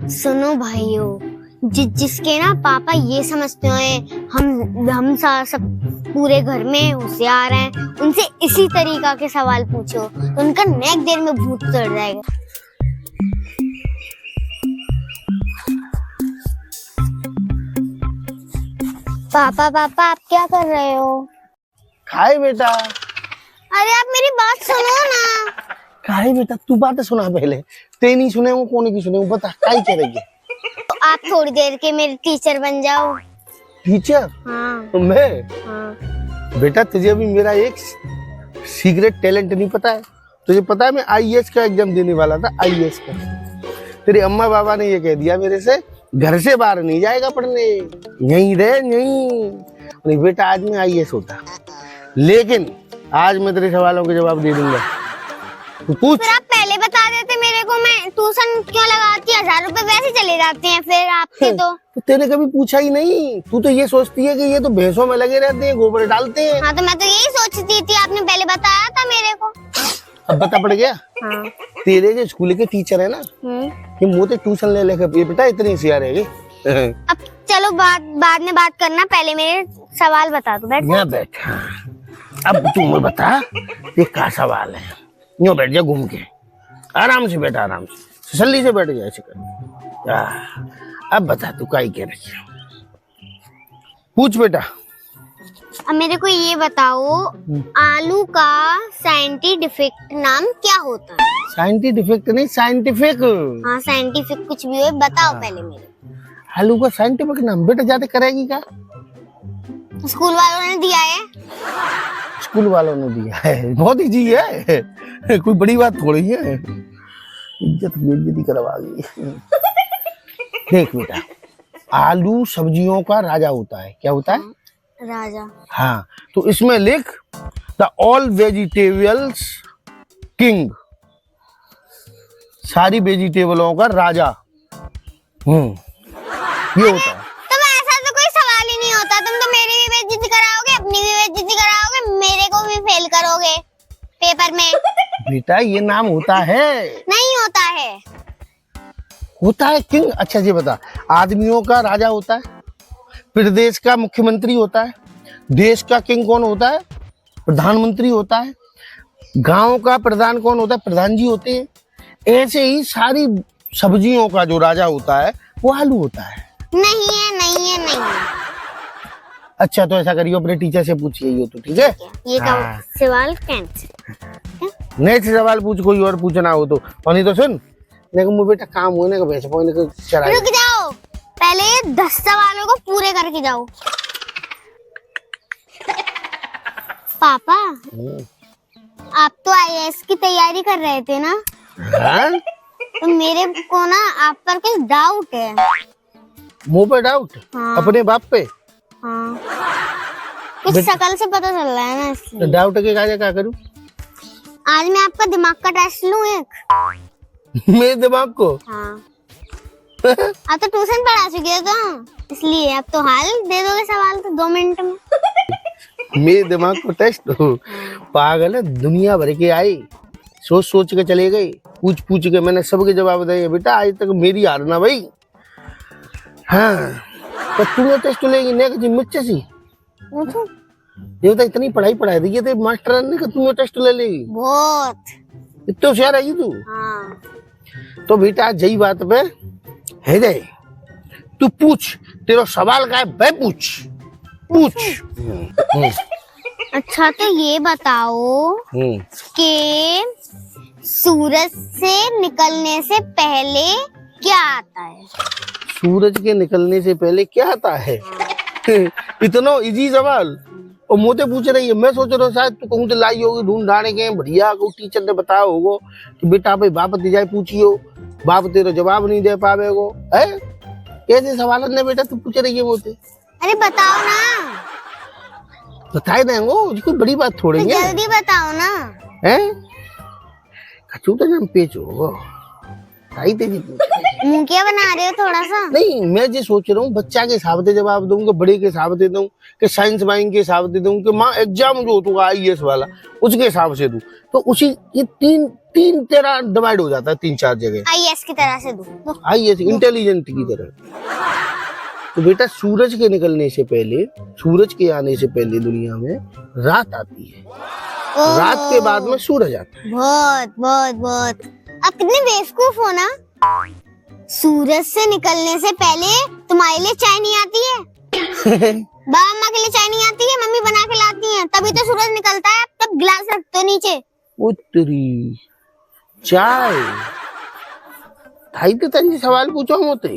सुनो भाइयों, जिसके ना पापा ये समझते हैं हम सब पूरे घर में होशियार हैं, उनसे इसी तरीका के सवाल पूछो तो उनका नेक देर में भूत चढ़ जाएगा। पापा पापा आप क्या कर रहे हो? खाए बेटा। अरे आप मेरी बात सुनो ना। खाए बेटा, तू बातें सुना पहले। ते नहीं सुने वो कौन की सुने वो बता काय कह रही है? तो आप थोड़ी देर के मेरे टीचर बन जाओ। टीचर? हाँ। तो मैं? हाँ। बेटा तुझे अभी मेरा एक सीक्रेट टैलेंट नहीं पता है? तुझे पता है मैं आईएएस का एग्जाम देने वाला था, आईएएस का। तेरे अम्मा बाबा ने ये कह दिया मेरे से, घर से बाहर नहीं जाएगा पढ़ने, यहीं रहे यहीं। नहीं बेटा आज मैं आईएएस होता, लेकिन आज मैं तेरे सवालों के जवाब दे दूंगा। तू पूछ। फिर आप पहले बता देते मेरे को, मैं ट्यूशन क्यों लगाती? 1000 रुपए वैसे चले जाते हैं फिर आपके। तो तेने कभी पूछा ही नहीं। तू तो ये सोचती है कि ये तो भैंसों में लगे रहते हैं, गोबर डालते हैं। हाँ तो मैं तो यही सोचती थी, आपने पहले बताया था मेरे को। अब बता पड़ गया। हाँ। तेरे जो स्कूल के टीचर है ना, ये मोटे ट्यूशन ले लेकर ये बेटा इतने होशियार है। अब चलो बाद में बात करना, पहले मेरे सवाल बता दो। बैठ यहाँ बैठ। अब तू मुझे बता ये क्या सवाल है। यूँ बैठ जा घूम के, आराम से बैठा, आराम से तसल्ली से बैठ जा। ऐसे कर। अब बता तू क्या कह रही है, पूछ बेटा। अब मेरे को ये बताओ, आलू का साइंटिफिक नाम क्या होता है? साइंटिफिक नहीं, साइंटिफिक। हाँ साइंटिफिक कुछ भी हो, बताओ पहले मेरे। आलू का साइंटिफिक नाम बेटा ज्यादा करेगी क्या? स्कूल वालों ने दिया है। स्कूल वालों ने दिया है, बहुत इजी है, कोई बड़ी बात थोड़ी है। इज्जत बेइज्जती करवा गई। देख बेटा, आलू सब्जियों का राजा होता है। क्या होता है? राजा। हाँ तो इसमें लिख द ऑल वेजिटेबल्स किंग, सारी वेजिटेबलों का राजा। ये होता है। तो ऐसा तो कोई सवाल ही नहीं होता। तुम तो मेरी भी बेइज्जती कराओगे, अपनी भी बेइज्जती कराओगे, मेरे को भी फेल करोगे पेपर में। बेटा ये नाम होता है। नहीं होता है। होता है किंग। अच्छा ये बता, आदमियों का राजा होता है, प्रदेश का मुख्यमंत्री होता है, देश का किंग कौन होता है? प्रधानमंत्री होता है, गांव का प्रधान कौन होता है? प्रधान जी होते हैं। ऐसे ही सारी सब्जियों का जो राजा होता है वो आलू होता है। नहीं है, नहीं है, नहीं है। अच्छा तो ऐसा करियो, अपने टीचर से पूछिए ये तो, ठीक है? ये का सवाल कैंसिल। नेक्स्ट सवाल पूछ, कोई और पूछना हो तो। और नहीं तो सुन, देखो बेटा काम होने का भैंस पोने को चरा। रुक जाओ, पहले 10 सवालों को पूरे करके जाओ। पापा आप तो आईएएस की तैयारी कर रहे थे ना? हाँ? तो मेरे को ना आप पर कुछ डाउट है। मुंह पे डाउट? हाँ। अपने बाप पे? हाँ। कुछ शकल से पता चल रहा है ना, इसलिए। डाउट के काजे क्या करूं? आज मैं आपका दिमाग का टेस्ट लूं एक। मेरे दिमाग को? हाँ। आप तो ट्यूशन पढ़ा चुके हो तो इसलिए अब तो हाल दे दोगे सवाल तो 2 मिनट में। मेरे दिमाग को टेस्ट हो? पागल है, दुनिया भर के आई, सोच सोच के चले गए, पूछ पूछ के मैंने सबके जवाब दिए। बेटा आज तक मेरी हार ना भाई। हाँ तो तुम्हें टेस्ट लेगी नहीं मुझसे सी? ये तो इतनी पढ़ाई पढ़ाई दी थे मास्टर ने कि तुम्हें टेस्ट ले लेगी? बहुत। इतना होशियार है तू। हाँ। तो बेटा यही बात पे है दे, तू पूछ, तेरा सवाल का है, भाई पूछ पूछ। अच्छा तो ये बताओ कि सूरज से निकलने से पहले क्या आता है? सूरज के निकलने से पहले क्या आता है? इतना इजी सवाल और मोते पूछ रही है। मैं सोच रहा हूँ शायद तू कहूँ तो लाई होगी ढूंढ ढांढे के बढ़िया को टीचर ने बताया होगा कि बेटा भाई बाप दे जाए पूछियो, बाप तेरा जवाब नहीं दे पावेगो है। कैसे सवाल ने बेटा तू पूछ रही है मोते? अरे बताओ ना। बताए देंगे, कोई बड़ी बात थोड़ी है। जल्दी बताओ ना। हैं? कचू तो हम पेच होगा। ढाई तेजी पूछ। मुंह क्या बना रहे हो थोड़ा सा? नहीं, मैं जो सोच रहा हूँ बच्चा के हिसाब से जवाब दूंगा, बड़े के हिसाब से दूं, कि साइंस वाइंस के हिसाब से दूं, कि माँ एग्जाम जो होगा आईएएस वाला उसके हिसाब से दूं, तो उसी ये तीन तेरा डिवाइड हो जाता है, 3-4 जगह। आईएएस की तरह से दूं। आईएएस इंटेलिजेंट की तरह। तो बेटा सूरज के निकलने से पहले, सूरज के आने से पहले दुनिया में रात आती है, रात के बाद में सूरज आता है। बहुत बहुत बहुत अब कितने बेवकूफ हो ना। सूरज से निकलने से पहले तुम्हारे लिए चाय नहीं आती है? बाबा अम्मा के लिए चाय नहीं आती है? मम्मी बना के लाती हैं, तभी तो सूरज निकलता है। तब गिलास रखते हो नीचे। उत्तरी चाय ढाई तो तंजी सवाल पूछो होते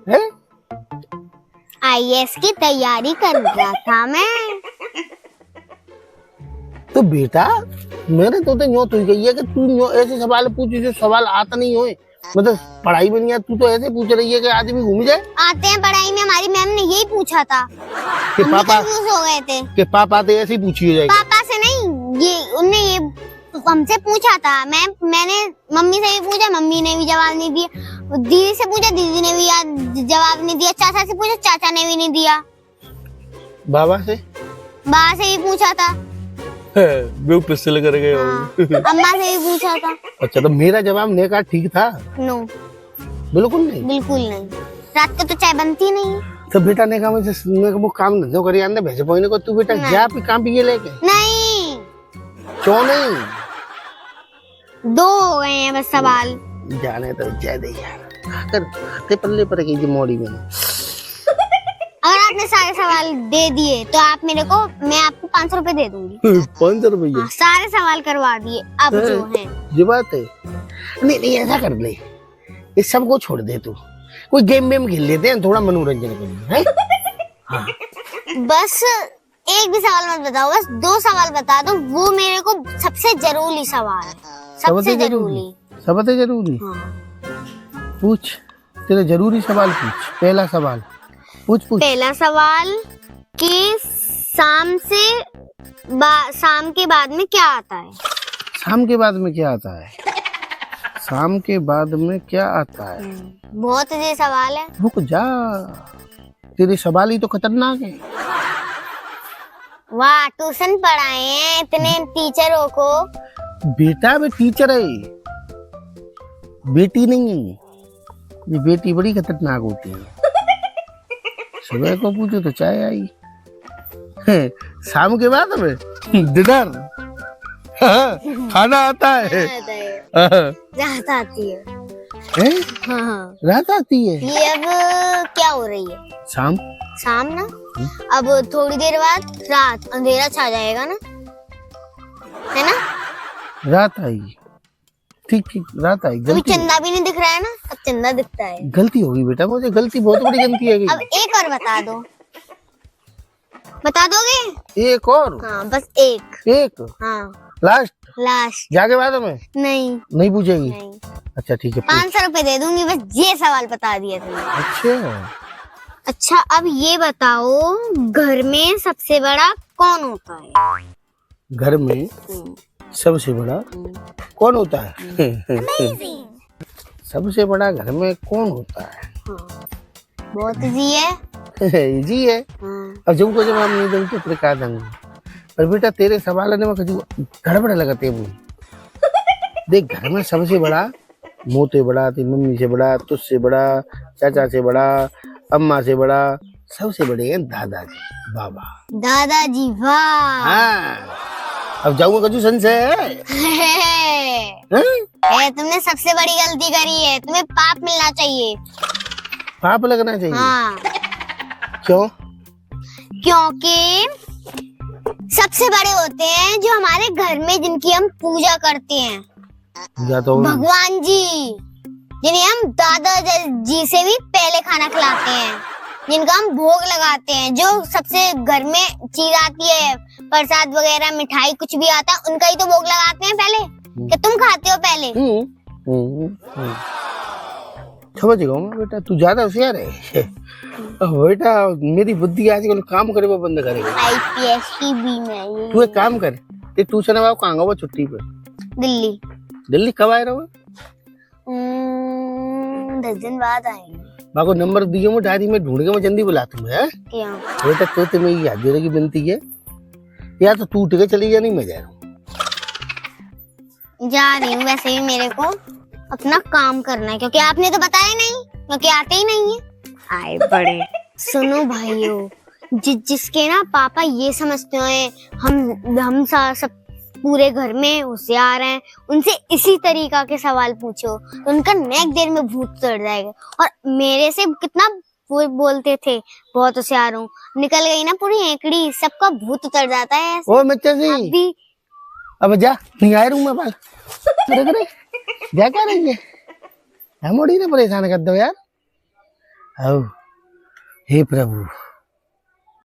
है। आईएएस की तैयारी कर रहा था मैं। तो बेटा मेरे तो यूं तो गई है कि तू यूं ऐसे सवाल पूछी जो सवाल आता नहीं होए, मतलब पढ़ाई में नहीं आता, तू तो ऐसे पूछ रही है कि आदमी घूम जाए। आते हैं पढ़ाई में, हमारी मैम ने यही पूछा था। कि हम भी पापा confuse हो गए थे। कि पापा तो ऐसे ही पूछी हो जाएगी। पापा से नहीं, ये उनने ये हमसे पूछा था। मैंने मम्मी से भी पूछा, मम्मी ने भी जवाब नहीं दिया। दीदी से पूछा, दीदी ने भी जवाब नहीं दिया। चाचा से पूछा, चाचा ने भी नहीं दिया। बाबा से भी पूछा था। पिस्टल कर गए। हाँ, अम्मा से भी पूछा था। अच्छा, तो मेरा जवाब नेका ठीक था? नो, बिल्कुल नहीं। बिल्कुल नहीं। रात को तो चाय बनती नहीं। तो बेटा ने कहा मुझे वो काम धंधो करी आने भेजे पोइने को, तू बेटा जा पे काम पिए लेके। नहीं, क्यों नहीं? 2 हो गए हैं बस सवाल। जाने तो जय दे यार, खाते पल्ले पर की मोड़ी में। अगर आपने सारे सवाल दे दिए तो आप मैं आपको 500 रुपए दे दूंगी। 500 रुपये? सारे सवाल करवा दिए अब जो है। ये बात है। नहीं ऐसा कर ले, इस सबको छोड़ दे, तू कोई गेम वेम खेल लेते हैं, थोड़ा मनोरंजन करेंगे। हाँ। बस एक भी सवाल मत बताओ, बस 2 सवाल बता दो। वो मेरे को सबसे जरूरी सवाल है, सबसे जरूरी। सबसे जरूरी? हाँ। पूछ, तेरा जरूरी सवाल पूछ। पहला सवाल पूछ। पहला सवाल कि शाम के बाद में क्या आता है? शाम के बाद में क्या आता है? शाम के बाद में क्या आता है? बहुत ये सवाल है। रुक जा, तेरे सवाल ही तो खतरनाक है। वाह, ट्यूशन पढ़ाए हैं इतने टीचरों को। बेटा वे टीचर है, बेटी नहीं है। ये बेटी बड़ी खतरनाक होती है। सुबह को पूछो तो चाय आई, शाम के बाद में डिनर, खाना आता है। रात आती है। हाँ। रात आती है। ये अब क्या हो रही है? शाम ना। अब थोड़ी देर बाद रात, अंधेरा छा जाएगा ना, है ना? रात आई, ठीक रात आई। अभी चंदा भी नहीं दिख रहा है ना, अब चंदा दिखता है। गलती होगी बेटा मुझे, गलती बहुत बड़ी गलती है। अब एक और बता दो, बता दोगे? एक और? हाँ, बस एक। हाँ, लास्ट। जाके बाद में नहीं पूछेगी? नहीं। अच्छा ठीक है, 500 रुपए दे दूंगी, बस ये सवाल बता दिया तुमने। अच्छा, अब ये बताओ, घर में सबसे बड़ा कौन होता है? घर में सबसे बड़ा कौन होता है? सबसे बड़ा घर में कौन होता है? बहुत इजी है। इजी है। अब जब को जवाब नहीं दूँ तो क्या दूंगा? पर बेटा तेरे सवाल ने गड़बड़ लगाते हैं। देख, घर में सबसे बड़ा मोते बड़ा, तेरी मम्मी से बड़ा, तुझसे बड़ा, चाचा से बड़ा, अम्मा से बड़ा, सबसे बड़े हैं दादाजी, बाबा। दादाजी, वाह। हाँ, अब जाऊंगा कजू सन से। तुमने सबसे बड़ी गलती करी है, तुम्हें पाप मिलना चाहिए। पाप लगना चाहिए? हाँ। क्यों? क्योंकि सबसे बड़े होते हैं जो हमारे घर में, जिनकी हम पूजा करते हैं। तो भगवान जी, जिन्हें हम दादाजी से भी पहले खाना खिलाते हैं, जिनका हम भोग लगाते हैं। जो सबसे घर में चीज आती है, प्रसाद वगैरह, मिठाई, कुछ भी आता है, उनका ही तो भोग लगाते हैं पहले। कि तुम खाते हो पहले? समझ गया मैं बेटा, तू ज्यादा होशियार है। बेटा मेरी बुद्धि आजकल काम करे वो बंद करेगा। आईपीएस की भी मैं। तू एक काम कर, ट्यूशन अब कहाँ गया? वो छुट्टी पे। दिल्ली। दिल्ली कब आए रहो? 10 दिन बाद आएंगे। माँ को नंबर दिए मैं डायरी में ढूंढ के मैं जल्दी बुला तुम्हें। क्या? ये तक तो तुम्हें याद देने की विनती है, या तो टूट के चली जा, नहीं मैं जा रहा हूँ। जा रही हूँ, वैसे भी मेरे को अपना काम करना है, क्योंकि आपने तो बताया नहीं, क्योंकि आते ही नहीं है। आए बड़े। सुनो भाइयों, जिसके ना पापा ये समझते हैं हम सब पूरे घर में होशियार हैं, उनसे इसी तरीका के सवाल पूछो तो उनका नेक देर में भूत चढ़ जाएगा। और मेरे से कितना वो बोलते थे बहुत होशियार हूँ, निकल गई ना पूरी हेकड़ी, सबका भूत उतर जाता है ऐसे। ओ मिर्चा जी, अभी अब जा, नहीं आए रूम में बाल करे जा, क्या रही है हम मोड़ी ने परेशान कर दो यार। आओ हे प्रभु।